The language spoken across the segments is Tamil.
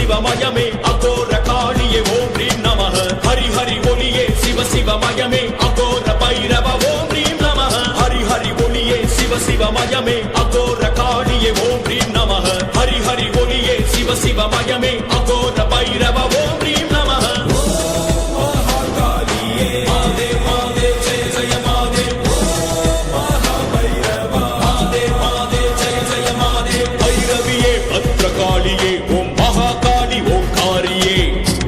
சிவமயமே அகோர காளியே ஓம் ரீம் நமः ஹரி ஹரி ஒளியே சிவ சிவமயமே அகோர பைரவ ஓம் ரீம் நமः ஹரி ஹரி ஒளியே சிவ சிவமயமே அகோர காளியே ஓம் ரீம் நமः ஹரி ஹரி ஒளியே சிவ சிவமயமே அகோர பைரவ ஓம் ரீம் நமः காளியே ஓம் மகாகாளி ஓங்காரியே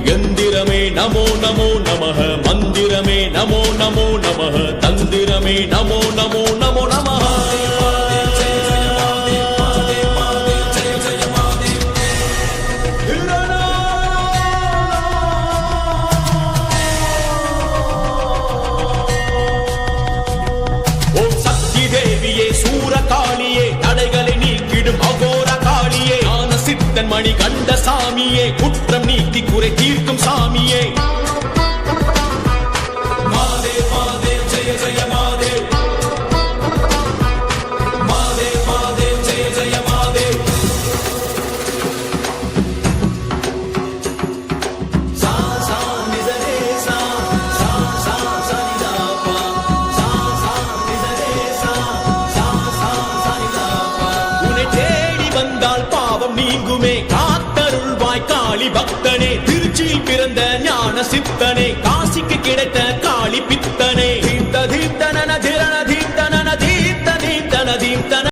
யந்திரமே நமோ நமோ நமः மந்திரமே நமோ நமோ நமः தந்திரமே நமோ நமோ நமோ நமः ஓம் சக்தி தேவியே சூரகாளியே தடைகளை நீக்கிடும் அகோர காளியே சித்தன் மணி கண்ட சாமியே குற்றம் நீக்கி குறை தீர்க்கும் சாமியே மாதே மாதே ஜெய ஜெய மாதே மாதே மாதே ஜெய ஜெய மாதே சா சா நிசரே சா சா சா சா நிதாபா சா சா நிசரே சா சா சா சா நிதாபா உன்னை தேடி வந்தால் பாவம் நீங்குமே காத்தருள்வாய் காளி பக்தனே திருச்சியில் பிறந்த ஞான சித்தனே காசிக்கு கிடைத்த